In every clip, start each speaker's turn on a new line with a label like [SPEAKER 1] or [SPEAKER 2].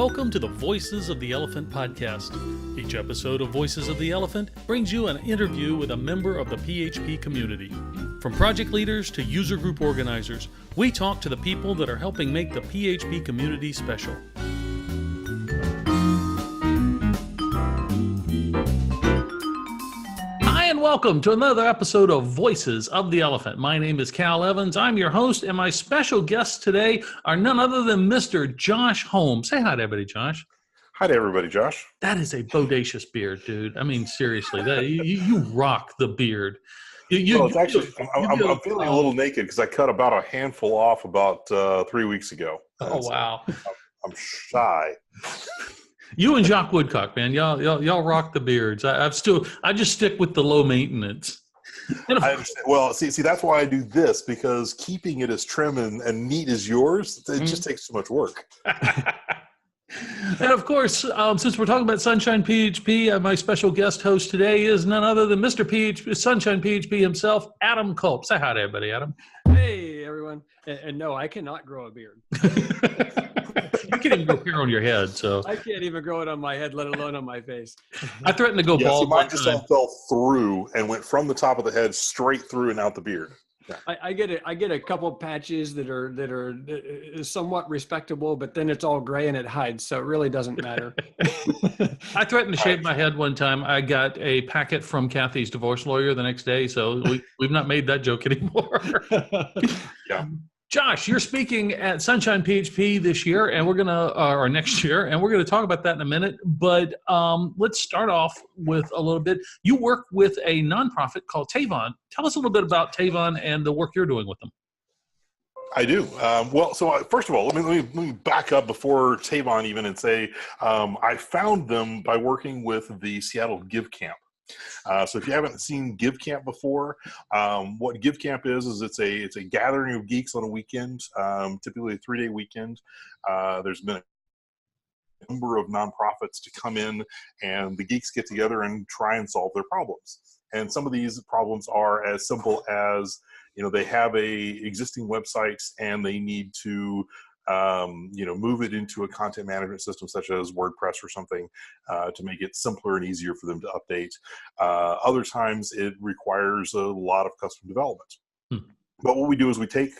[SPEAKER 1] Welcome to the Voices of the Elephant podcast. Each episode of Voices of the Elephant brings you an interview with a member of the PHP community. From project leaders to user group organizers, we talk to the people that are helping make the PHP community special. Hi, and welcome to another episode of Voices of the Elephant. My name is Cal Evans. I'm your host, and my special guests today are none other than Mr. Josh Holmes. Say hi to everybody, Josh.
[SPEAKER 2] Hi to everybody, Josh.
[SPEAKER 1] That is a bodacious beard, dude. I mean, seriously, you rock the beard.
[SPEAKER 2] It's actually, I'm feeling a little naked because I cut about a handful off about 3 weeks ago.
[SPEAKER 1] Oh, wow.
[SPEAKER 2] I'm shy.
[SPEAKER 1] You and Jacques Woodcock, man, y'all rock the beards. I just stick with the low maintenance.
[SPEAKER 2] I understand. Well, see, that's why I do this, because keeping it as trim and neat as yours, it just takes too much work.
[SPEAKER 1] And of course, since we're talking about Sunshine PHP, my special guest host today is none other than Mr. Sunshine PHP himself, Adam Culp. Say hi to everybody, Adam.
[SPEAKER 3] Hey, everyone. And no, I cannot grow a beard.
[SPEAKER 1] You can't even grow hair on your head, so.
[SPEAKER 3] I can't even grow it on my head, let alone on my face.
[SPEAKER 1] I threatened to go bald.
[SPEAKER 2] Mine just all fell through and went from the top of the head straight through and out the beard. Yeah.
[SPEAKER 3] I get a couple of patches that are somewhat respectable, but then it's all gray and it hides, so it really doesn't matter.
[SPEAKER 1] I threatened to shave my head one time. I got a packet from Kathy's divorce lawyer the next day, so we've not made that joke anymore.
[SPEAKER 2] Yeah.
[SPEAKER 1] Josh, you're speaking at Sunshine PHP this year, and or next year, and we're gonna talk about that in a minute. But let's start off with a little bit. You work with a nonprofit called Tavon. Tell us a little bit about Tavon and the work you're doing with them.
[SPEAKER 2] I do. So first of all, let me back up before Tavon even and say I found them by working with the Seattle DayCamp. So if you haven't seen DayCamp before, what DayCamp is it's a gathering of geeks on a weekend, typically a 3-day weekend. There's been a number of nonprofits to come in, and the geeks get together and try and solve their problems. And some of these problems are as simple as, they have a existing website and they need to move it into a content management system such as WordPress or something to make it simpler and easier for them to update. Other times it requires a lot of custom development. But what we do is we take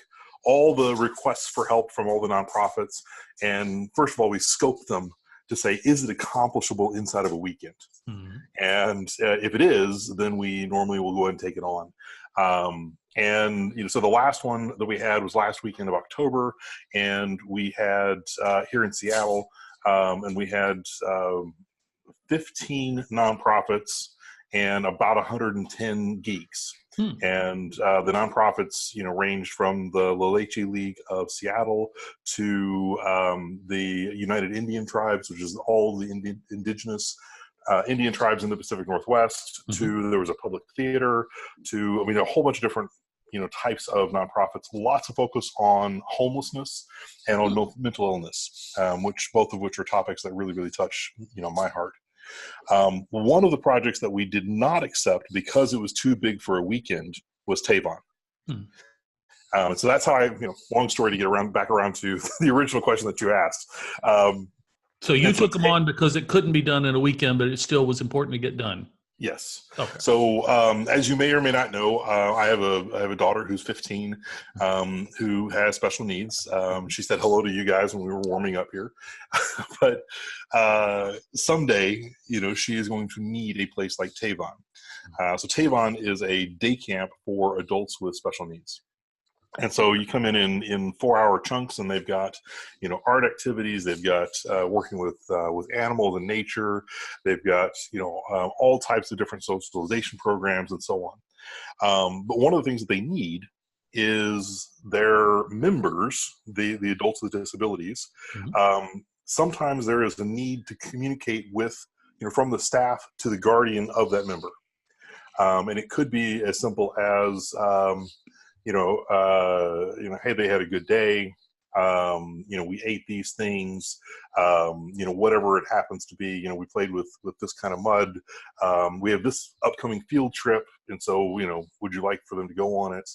[SPEAKER 2] all the requests for help from all the nonprofits, and first of all, we scope them to say, is it accomplishable inside of a weekend? And if it is, then we normally will go ahead and take it on. So the last one that we had was last weekend of October, and we had here in Seattle, and we had 15 nonprofits and about 110 geeks. And the nonprofits, ranged from the La Leche League of Seattle to the United Indian Tribes, which is all the indigenous Indian tribes in the Pacific Northwest, to there was a public theater, to a whole bunch of different types of nonprofits. Lots of focus on homelessness and on mental illness, both of which are topics that really, really touch my heart. One of the projects that we did not accept because it was too big for a weekend was Tavon. So that's how long story to get back around to the original question that you asked.
[SPEAKER 1] So you took them on because it couldn't be done in a weekend, but it still was important to get done.
[SPEAKER 2] Yes.
[SPEAKER 1] Okay.
[SPEAKER 2] So as you may or may not know, I have a daughter who's 15 who has special needs. She said hello to you guys when we were warming up here. But someday, she is going to need a place like Tavon. So Tavon is a day camp for adults with special needs. And so you come in 4-hour chunks, and they've got, art activities. They've got working with animals and nature. They've got, all types of different socialization programs and so on. But one of the things that they need is their members, the adults with disabilities. Sometimes there is a need to communicate with, from the staff to the guardian of that member. And it could be as simple as, hey, they had a good day. We ate these things, whatever it happens to be, we played with this kind of mud. We have this upcoming field trip. And so, would you like for them to go on it?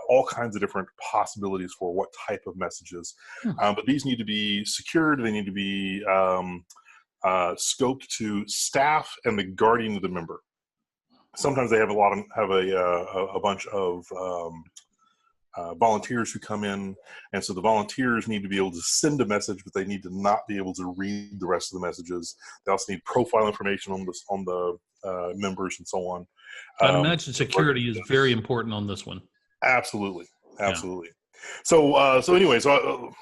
[SPEAKER 2] all kinds of different possibilities for what type of messages. But these need to be secured. They need to be scoped to staff and the guardian of the member. Sometimes they have a bunch of volunteers who come in, and so the volunteers need to be able to send a message, but they need to not be able to read the rest of the messages. They also need profile information on the members and so on.
[SPEAKER 1] I'd imagine security is very important on this one.
[SPEAKER 2] Absolutely. So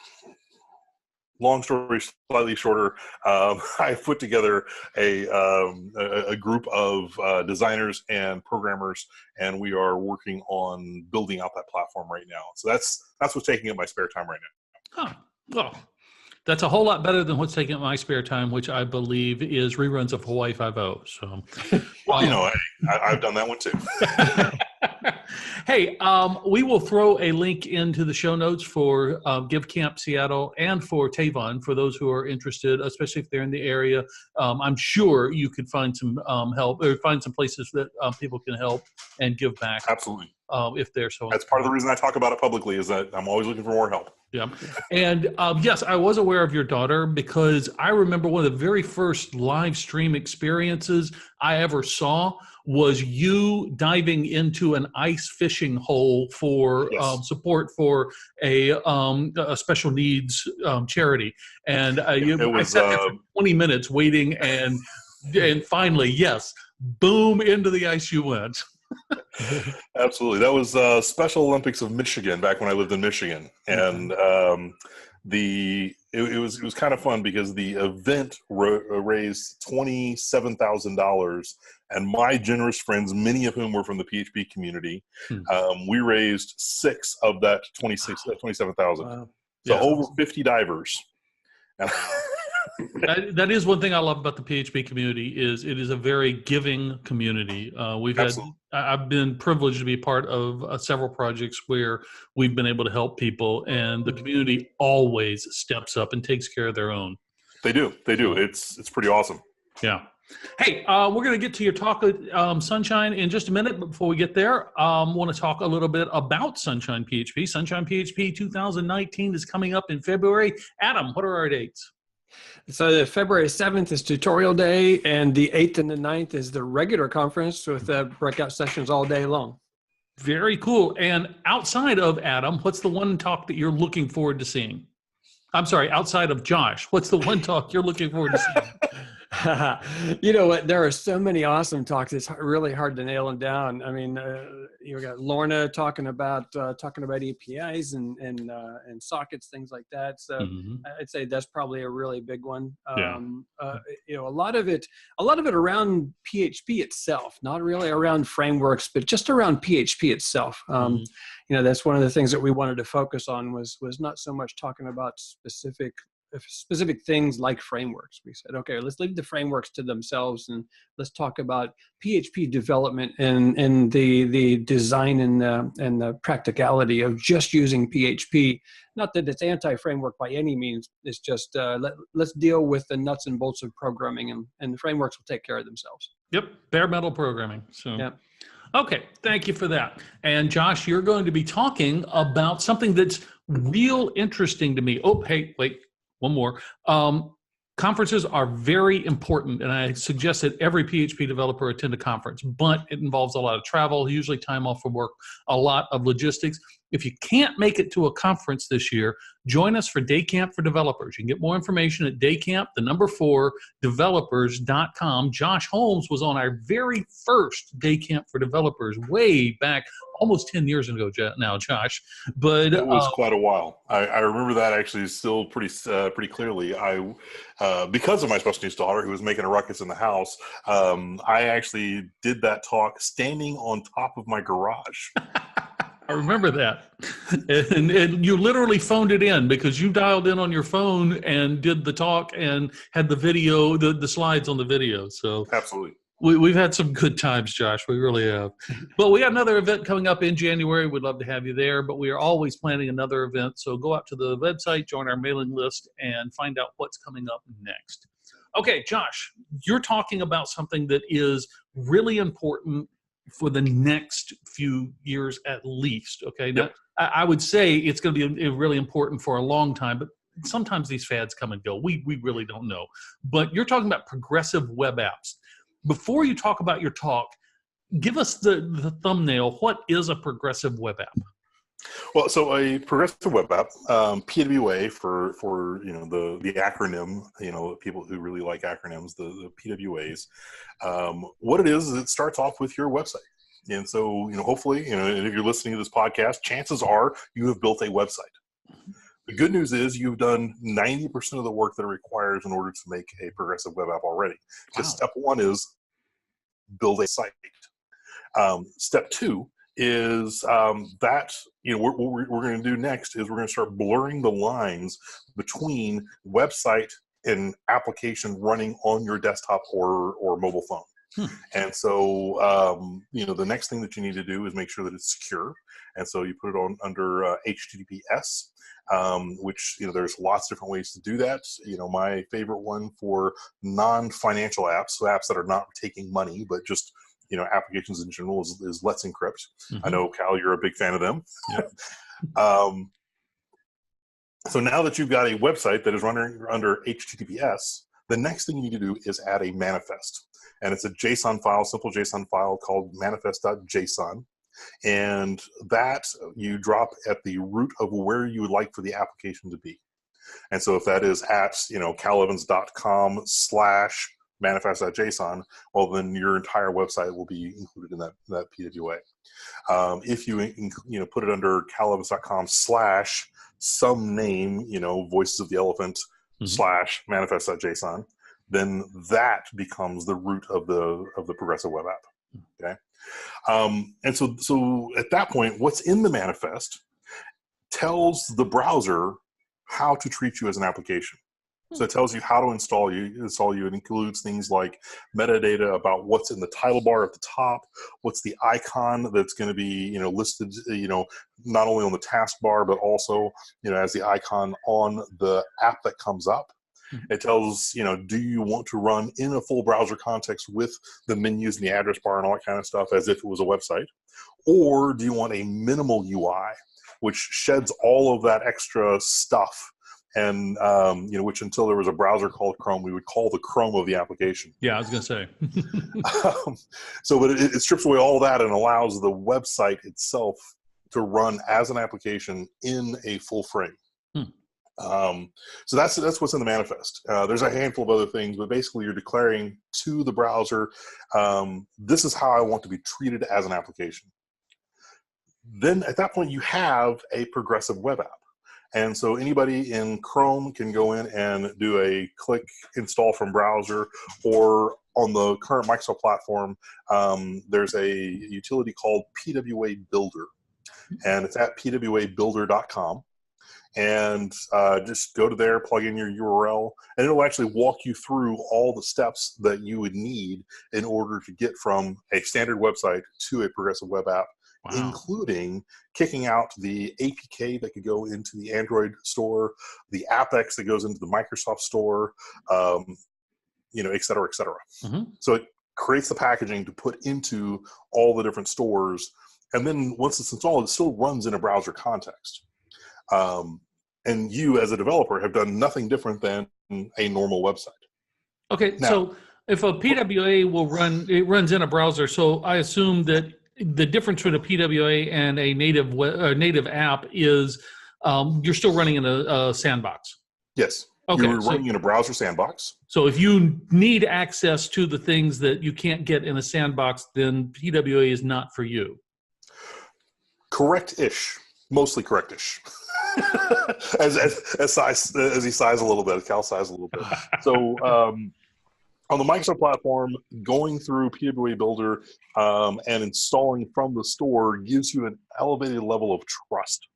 [SPEAKER 2] long story slightly shorter, I put together a group of designers and programmers, and we are working on building out that platform right now. So that's what's taking up my spare time right now.
[SPEAKER 1] Huh. Well, that's a whole lot better than what's taking up my spare time, which I believe is reruns of Hawaii Five-0. So,
[SPEAKER 2] well, I've done that one too.
[SPEAKER 1] Hey, we will throw a link into the show notes for GiveCamp Seattle and for Tavon for those who are interested, especially if they're in the area. I'm sure you could find some help or find some places that people can help and give back.
[SPEAKER 2] Absolutely.
[SPEAKER 1] If they're so.
[SPEAKER 2] That's part of the reason I talk about it publicly, is that I'm always looking for more help.
[SPEAKER 1] Yeah. And yes, I was aware of your daughter because I remember one of the very first live stream experiences I ever saw was you diving into an ice fishing hole for support for a special needs charity. And I sat there for 20 minutes waiting, and finally, yes, boom, into the ice you went.
[SPEAKER 2] Absolutely. That was Special Olympics of Michigan back when I lived in Michigan. And it was kind of fun because the event raised $27,000, and my generous friends, many of whom were from the PHP community, we raised 6 of that 27,000.
[SPEAKER 1] Wow.
[SPEAKER 2] So over 50 divers.
[SPEAKER 1] That is one thing I love about the PHP community is it is a very giving community. I've been privileged to be part of several projects where we've been able to help people, and the community always steps up and takes care of their own.
[SPEAKER 2] They do. It's pretty awesome.
[SPEAKER 1] Yeah. Hey, we're going to get to your talk with Sunshine in just a minute. But before we get there, I want to talk a little bit about Sunshine PHP. Sunshine PHP 2019 is coming up in February. Adam, what are our dates?
[SPEAKER 3] So the February 7th is tutorial day, and the 8th and the 9th is the regular conference with breakout sessions all day long.
[SPEAKER 1] Very cool. And outside of Adam, what's the one talk that you're looking forward to seeing? I'm sorry, outside of Josh, what's the one talk you're looking forward to seeing?
[SPEAKER 3] You know what? There are so many awesome talks. It's really hard to nail them down. I mean, you got Lorna talking about APIs and sockets, things like that. So I'd say that's probably a really big one. You know, a lot of it around PHP itself, not really around frameworks, but just around PHP itself. You know, that's one of the things that we wanted to focus on was not so much talking about specific things like frameworks. We said, okay, let's leave the frameworks to themselves and let's talk about PHP development and the design and the practicality of just using PHP. Not that it's anti-framework by any means. It's just let's deal with the nuts and bolts of programming, and the frameworks will take care of themselves.
[SPEAKER 1] Yep, bare metal programming. So. Yeah. Okay, thank you for that. And Josh, you're going to be talking about something that's real interesting to me. Oh, hey, wait. One more. Conferences are very important, and I suggest that every PHP developer attend a conference, but it involves a lot of travel, usually time off from work, a lot of logistics. If you can't make it to a conference this year, join us for DayCamp for Developers. You can get more information at DayCamp, 4 developers.com. Josh Holmes was on our very first DayCamp for Developers way back almost 10 years ago now, Josh. But
[SPEAKER 2] it was quite a while. I remember that actually still pretty clearly. Because of my special needs daughter who was making a ruckus in the house, I actually did that talk standing on top of my garage.
[SPEAKER 1] I remember that. And you literally phoned it in because you dialed in on your phone and did the talk and had the video, the slides on the video. So
[SPEAKER 2] absolutely.
[SPEAKER 1] We've had some good times, Josh. We really have. But we got another event coming up in January. We'd love to have you there, but we are always planning another event. So go out to the website, join our mailing list, and find out what's coming up next. Okay, Josh, you're talking about something that is really important for the next few years at least. Okay. Now,
[SPEAKER 2] Yep.
[SPEAKER 1] I would say it's going to be really important for a long time, but sometimes these fads come and go. We really don't know. But you're talking about progressive web apps. Before you talk about your talk, give us the thumbnail. What is a progressive web app?
[SPEAKER 2] Well, so a progressive web app, PWA for the acronym, people who really like acronyms, the PWAs. What it is it starts off with your website. And so, hopefully, and if you're listening to this podcast, chances are you have built a website. The good news is you've done 90% of the work that it requires in order to make a progressive web app already. Because
[SPEAKER 1] Wow.
[SPEAKER 2] step one is build a site. Step two is that what we're going to do next is we're going to start blurring the lines between website and application running on your desktop or mobile phone. And so the next thing that you need to do is make sure that it's secure, and so you put it on under HTTPS, which there's lots of different ways to do that. My favorite one for non-financial apps, so apps that are not taking money but just applications in general is Let's Encrypt.
[SPEAKER 1] Mm-hmm.
[SPEAKER 2] I know, Cal, you're a big fan of them.
[SPEAKER 1] Yeah.
[SPEAKER 2] So now that you've got a website that is running under HTTPS, the next thing you need to do is add a manifest. And it's a JSON file, simple JSON file called manifest.json. And that you drop at the root of where you would like for the application to be. And so if that is at, calevans.com/ manifest.json, well, then your entire website will be included in that PWA. If you put it under calevans.com/ some name, Voices of the Elephant / manifest.json, then that becomes the root of the progressive web app. Okay. And so at that point, what's in the manifest tells the browser how to treat you as an application. So it tells you how to install you. It includes things like metadata about what's in the title bar at the top, what's the icon that's going to be listed, not only on the taskbar but also as the icon on the app that comes up. It tells do you want to run in a full browser context with the menus and the address bar and all that kind of stuff as if it was a website, or do you want a minimal UI which sheds all of that extra stuff? And which until there was a browser called Chrome, we would call the Chrome of the application.
[SPEAKER 1] Yeah, I was going to say.
[SPEAKER 2] But it strips away all that and allows the website itself to run as an application in a full frame. So that's what's in the manifest. There's a handful of other things, but basically you're declaring to the browser, this is how I want to be treated as an application. Then at that point, you have a progressive web app. And so anybody in Chrome can go in and do a click install from browser, or on the current Microsoft platform, there's a utility called PWA Builder, and it's at pwabuilder.com. And just go to there, plug in your URL, and it'll actually walk you through all the steps that you would need in order to get from a standard website to a progressive web app. Wow. Including kicking out the APK that could go into the Android store, the AppX that goes into the Microsoft store, et cetera, et cetera. So it creates the packaging to put into all the different stores. And then once it's installed, it still runs in a browser context. And you, as a developer, have done nothing different than a normal website. Okay,
[SPEAKER 1] now, so if a PWA runs in a browser, so I assume that the difference between a PWA and a native app is you're still running in a sandbox.
[SPEAKER 2] Yes. Okay. You're running in a browser sandbox.
[SPEAKER 1] So if you need access to the things that you can't get in a sandbox, then PWA is not for you.
[SPEAKER 2] Correct-ish. Mostly correct-ish. as he sighs a little bit, Cal sighs a little bit. So on the Microsoft platform, going through PWA Builder and installing from the store gives you an elevated level of trust,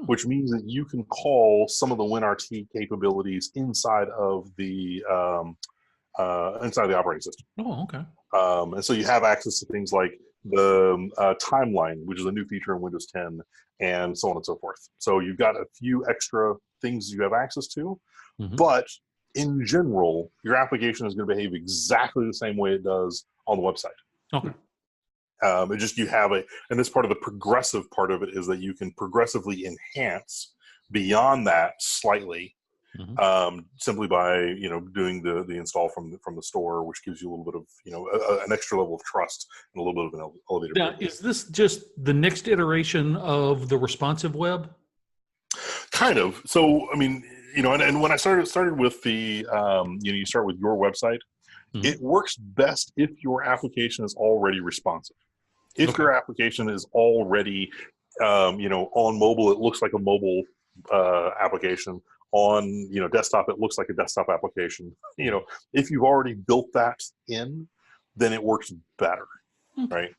[SPEAKER 2] which means that you can call some of the WinRT capabilities inside of the operating system.
[SPEAKER 1] Oh, okay.
[SPEAKER 2] And so you have access to things like the timeline, which is a new feature in Windows 10, and so on and so forth. So you've got a few extra things you have access to, but in general, your application is going to behave exactly the same way it does on the website.
[SPEAKER 1] Okay.
[SPEAKER 2] It just, you have and this part of the progressive part of it is that you can progressively enhance beyond that slightly, simply by, doing the install from the store, which gives you a little bit of, an extra level of trust and a little bit of an elevated.
[SPEAKER 1] Now, is this just the next iteration of the responsive web?
[SPEAKER 2] Kind of. So, I mean, and when I started with the, you start with your website, it works best if your application is already responsive. If your application is already, on mobile, it looks like a mobile application. On, desktop, it looks like a desktop application. If you've already built that in, then it works better, right?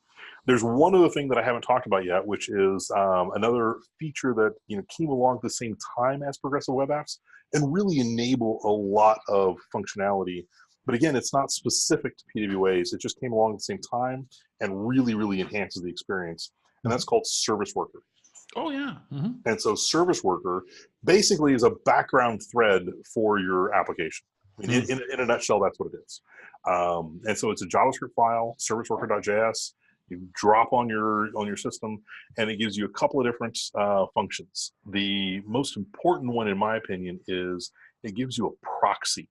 [SPEAKER 2] There's one other thing that I haven't talked about yet, which is another feature that came along at the same time as progressive web apps and really enable a lot of functionality. But again, it's not specific to PWAs. It just came along at the same time and really, really enhances the experience. And that's called Service Worker.
[SPEAKER 1] Oh, yeah.
[SPEAKER 2] And so Service Worker basically is a background thread for your application. I mean, in a nutshell, that's what it is. And so it's a JavaScript file, serviceworker.js. You drop on your system, and it gives you a couple of different functions. The most important one, in my opinion, is it gives you a proxy.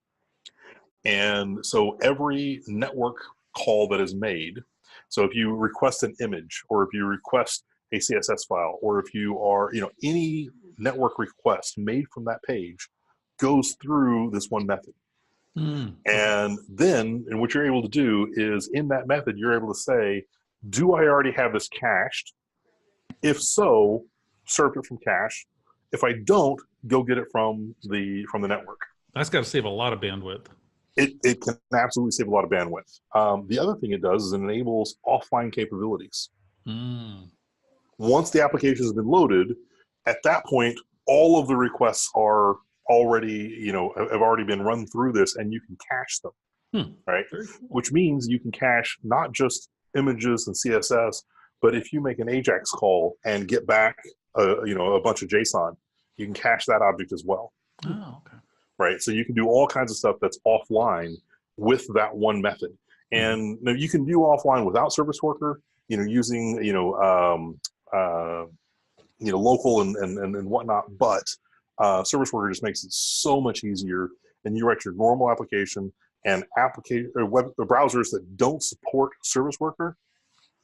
[SPEAKER 2] And so every network call that is made, so if you request an image, or if you request a CSS file, or if you are, any network request made from that page goes through this one method. And then, and what you're able to do is, in that method, you're able to say, do I already have this cached? If so, serve it from cache. If I don't, go get it from the network.
[SPEAKER 1] That's got to save a lot of bandwidth.
[SPEAKER 2] It can absolutely save a lot of bandwidth. The other thing it does is it enables offline capabilities. Once the application has been loaded, at that point, all of the requests are already, have already been run through this, and you can cache them, right? Which means you can cache not just images and CSS, but if you make an AJAX call and get back, a bunch of JSON, you can cache that object as well.
[SPEAKER 1] Oh, okay.
[SPEAKER 2] Right, so you can do all kinds of stuff that's offline with that one method, and now you can do offline without Service Worker, using local and whatnot. But Service Worker just makes it so much easier. And you write your normal application, and browsers that don't support Service Worker,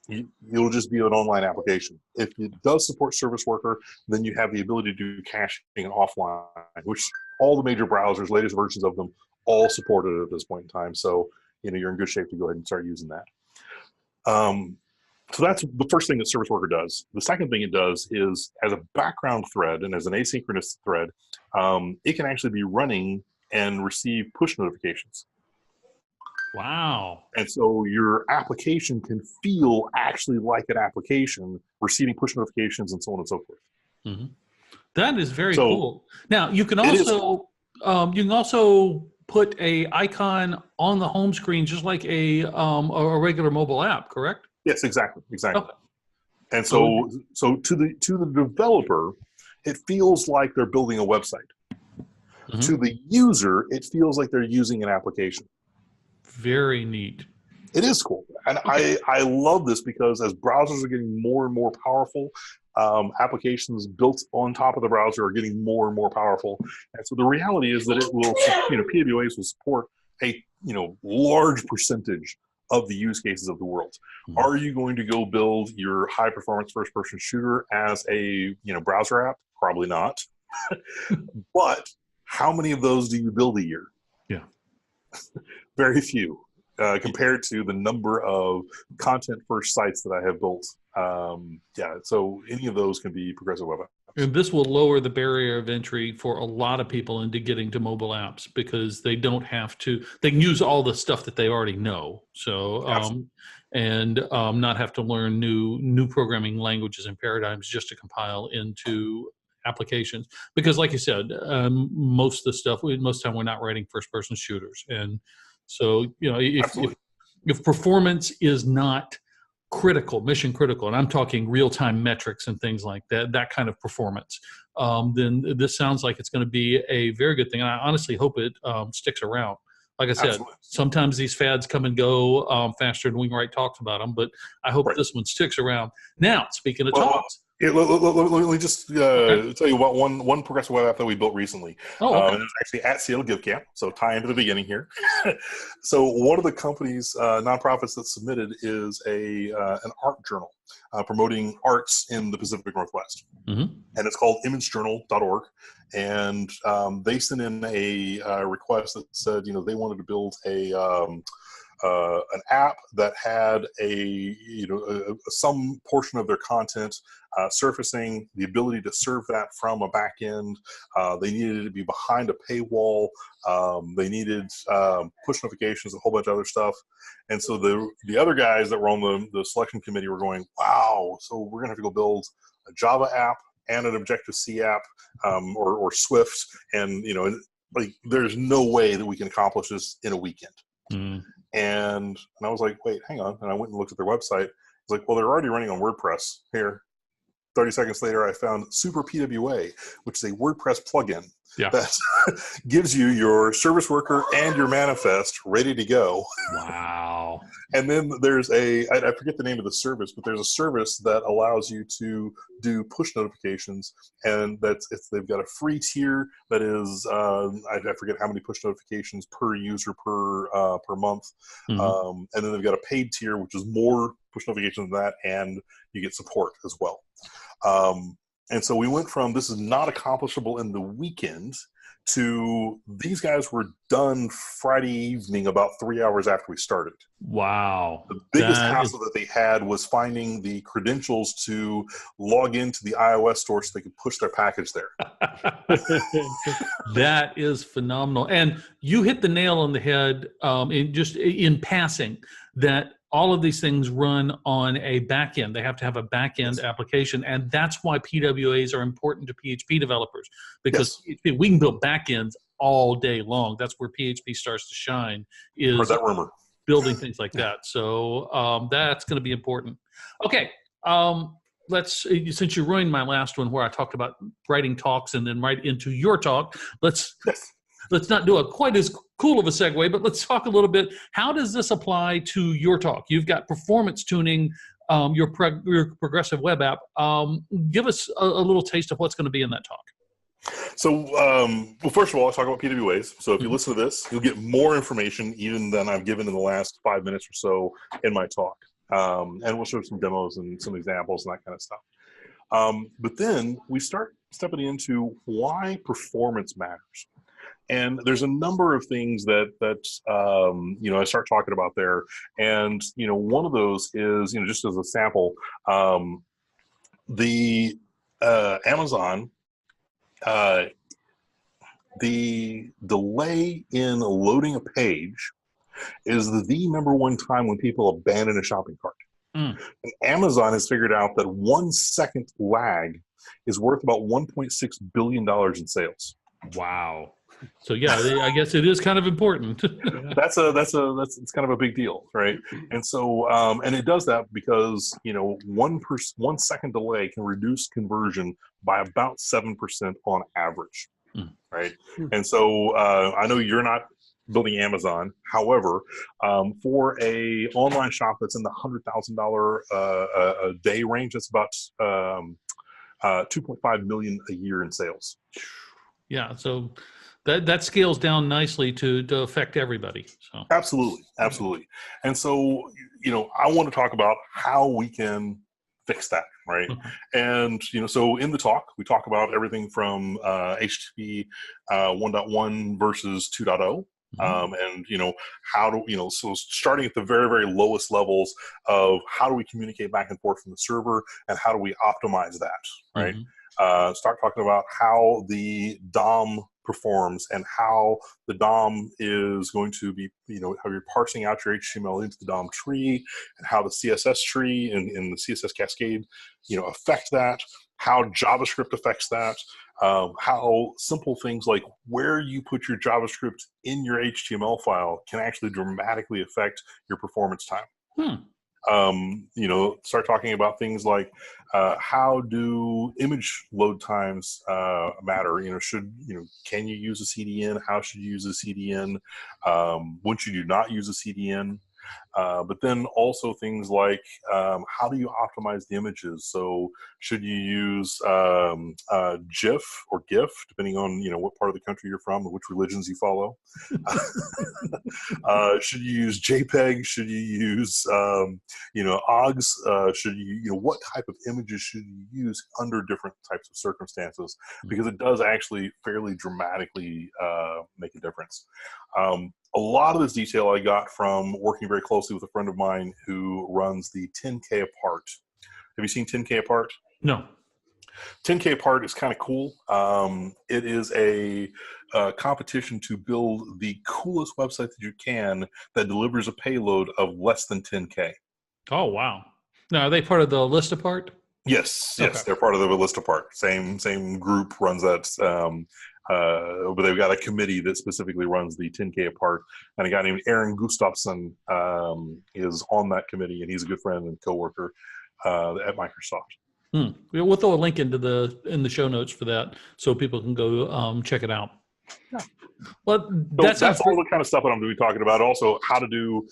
[SPEAKER 2] you'll just be an online application. If it does support Service Worker, then you have the ability to do caching offline, which all the major browsers, latest versions of them, all support it at this point in time. So, you're in good shape to go ahead and start using that. So that's the first thing that Service Worker does. The second thing it does is, as a background thread and as an asynchronous thread, it can actually be running and receive push notifications.
[SPEAKER 1] Wow.
[SPEAKER 2] And so your application can feel actually like an application, receiving push notifications and so on and so forth.
[SPEAKER 1] That is very cool. Now, you can also put a icon on the home screen, just like a regular mobile app, correct?
[SPEAKER 2] Yes, exactly. Okay. And
[SPEAKER 1] So
[SPEAKER 2] to the developer, it feels like they're building a website. To the user, it feels like they're using an application.
[SPEAKER 1] Very neat.
[SPEAKER 2] It is cool. And I love this, because as browsers are getting more and more powerful, applications built on top of the browser are getting more and more powerful. And so the reality is that it will, PWAs will support a large percentage of the use cases of the world. Are you going to go build your high performance first person shooter as a browser app? Probably not. But how many of those do you build a year?
[SPEAKER 1] Yeah.
[SPEAKER 2] Very few, compared to the number of content first sites that I have built. So any of those can be progressive web apps.
[SPEAKER 1] And this will lower the barrier of entry for a lot of people into getting to mobile apps, because they don't have to, they can use all the stuff that they already know. So, not have to learn new programming languages and paradigms just to compile into applications. Because like you said, most of the time we're not writing first person shooters. And so, if performance is not mission critical, and I'm talking real-time metrics and things like that kind of performance, then this sounds like it's going to be a very good thing. And I honestly hope it sticks around. like I said,
[SPEAKER 2] Absolutely.
[SPEAKER 1] sometimes these fads come and go faster than Wingwright talks about them, but I hope
[SPEAKER 2] Right.
[SPEAKER 1] this one sticks around. Now, speaking of
[SPEAKER 2] Well,
[SPEAKER 1] talks.
[SPEAKER 2] yeah, let me just
[SPEAKER 1] Okay.
[SPEAKER 2] tell you about one progressive web app that we built recently.
[SPEAKER 1] Oh, okay.
[SPEAKER 2] And it was actually at Seattle Give Camp, so tie into the beginning here. So one of the companies, nonprofits that submitted is an art journal promoting arts in the Pacific Northwest.
[SPEAKER 1] Mm-hmm.
[SPEAKER 2] And it's called imagejournal.org. And they sent in a request that said, they wanted to build an app that had some portion of their content surfacing, the ability to serve that from a back end. They needed it to be behind a paywall. They needed push notifications, a whole bunch of other stuff. And so the other guys that were on the selection committee were going, wow, so we're going to have to go build a Java app and an Objective-C app or Swift. And, like, there's no way that we can accomplish this in a weekend.
[SPEAKER 1] Mm.
[SPEAKER 2] And I was like, wait, hang on. And I went and looked at their website. It's like, well, they're already running on WordPress. Here, 30 seconds later, I found Super PWA, which is a WordPress plugin that gives you your service worker and your manifest ready to go.
[SPEAKER 1] Wow.
[SPEAKER 2] And then there's I forget the name of the service, but there's a service that allows you to do push notifications. And they've got a free tier that is, I forget how many push notifications per user per month.
[SPEAKER 1] Mm-hmm.
[SPEAKER 2] And then they've got a paid tier, which is more push notifications than that, and you get support as well. And so we went from this is not accomplishable in the weekend to these guys were done Friday evening about 3 hours after we started.
[SPEAKER 1] Wow.
[SPEAKER 2] The biggest hassle that they had was finding the credentials to log into the iOS store so they could push their package there.
[SPEAKER 1] That is phenomenal. And you hit the nail on the head in passing that all of these things run on a back end. They have to have a back end application. And that's why PWAs are important to PHP developers, because we can build back ends all day long. That's where PHP starts to shine, is
[SPEAKER 2] heard that rumor.
[SPEAKER 1] Building things like that. So that's going to be important. Okay. Since you ruined my last one where I talked about writing talks and then right into your talk, let's not do it quite as cool of a segue, but let's talk a little bit. How does this apply to your talk? You've got performance tuning, your progressive web app. Give us a little taste of what's going to be in that talk.
[SPEAKER 2] So, first of all, I'll talk about PWAs. So if you listen to this, you'll get more information even than I've given in the last 5 minutes or so in my talk. And we'll show some demos and some examples and that kind of stuff. But then we start stepping into why performance matters. And there's a number of things that I start talking about there. And, one of those is, just as a sample, the Amazon, the delay in loading a page is the number one time when people abandon a shopping cart. And Amazon has figured out that 1 second lag is worth about $1.6 billion in sales.
[SPEAKER 1] Wow. So yeah, I guess it is kind of important.
[SPEAKER 2] It's kind of a big deal, right? And so, and it does that because 1 second delay can reduce conversion by about 7% on average, right? And so, I know you're not building Amazon. However, for a online shop that's in the $100,000 a day range, that's about 2.5 million a year in sales.
[SPEAKER 1] Yeah. So. That scales down nicely to affect everybody. So
[SPEAKER 2] absolutely. And so, I want to talk about how we can fix that, right? And so in the talk, we talk about everything from HTTP 1.1 versus 2.0. And how do so starting at the very, very lowest levels of how do we communicate back and forth from the server, and how do we optimize that, right? Start talking about how the DOM performs and how the DOM is going to be, how you're parsing out your HTML into the DOM tree, and how the CSS tree and the CSS cascade, affect that, how JavaScript affects that, how simple things like where you put your JavaScript in your HTML file can actually dramatically affect your performance time. Start talking about things like how do image load times matter? Can you use a CDN? How should you use a CDN? When should you not use a CDN? But then also things like how do you optimize the images? So should you use GIF or GIF, depending on what part of the country you're from and which religions you follow? Should you use JPEG? Should you use OGS? What type of images should you use under different types of circumstances? Because it does actually fairly dramatically make a difference. A lot of this detail I got from working very closely with a friend of mine who runs the 10K Apart. Have you seen 10K Apart?
[SPEAKER 1] No.
[SPEAKER 2] 10K Apart is kind of cool. It is a competition to build the coolest website that you can that delivers a payload of less than 10K.
[SPEAKER 1] Oh, wow. Now, are they part of the List Apart?
[SPEAKER 2] Yes,
[SPEAKER 1] Okay.
[SPEAKER 2] They're part of the List Apart. Same group runs that. But they've got a committee that specifically runs the 10K Apart, and a guy named Aaron Gustafson is on that committee, and he's a good friend and coworker at Microsoft.
[SPEAKER 1] We'll throw a link in the show notes for that, so people can go check it out.
[SPEAKER 2] Yeah.
[SPEAKER 1] Well,
[SPEAKER 2] that's all the kind of stuff that I'm going to be talking about. Also, how to build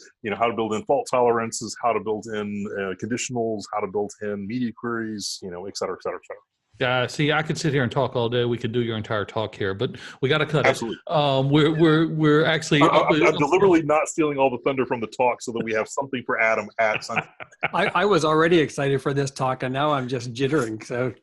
[SPEAKER 2] in fault tolerances, how to build in conditionals, how to build in media queries, et cetera, et cetera, et cetera.
[SPEAKER 1] Yeah, see, I could sit here and talk all day. We could do your entire talk here, but we got to cut
[SPEAKER 2] Absolutely.
[SPEAKER 1] it. We're actually.
[SPEAKER 2] I'm deliberately not stealing all the thunder from the talk, so that we have something for Adam at Sunshine.
[SPEAKER 3] I was already excited for this talk, and now I'm just jittering. So,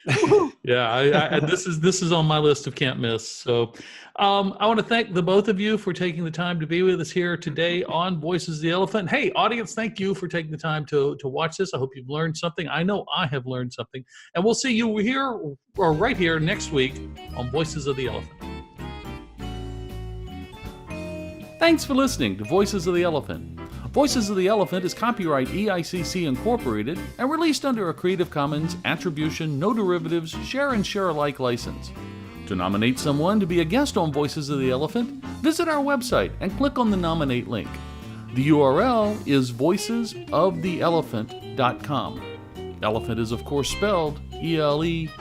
[SPEAKER 1] yeah, this is on my list of can't miss. So, I want to thank the both of you for taking the time to be with us here today on Voices of the Elephant. Hey, audience, thank you for taking the time to watch this. I hope you've learned something. I know I have learned something, and we'll see you here or right here next week on Voices of the Elephant. Thanks for listening to Voices of the Elephant. Voices of the Elephant is copyright EICC Incorporated and released under a Creative Commons Attribution, No Derivatives, Share and Share Alike license. To nominate someone to be a guest on Voices of the Elephant, visit our website and click on the Nominate link. The URL is voicesoftheelephant.com. Elephant is, of course, spelled ELEPHPANT.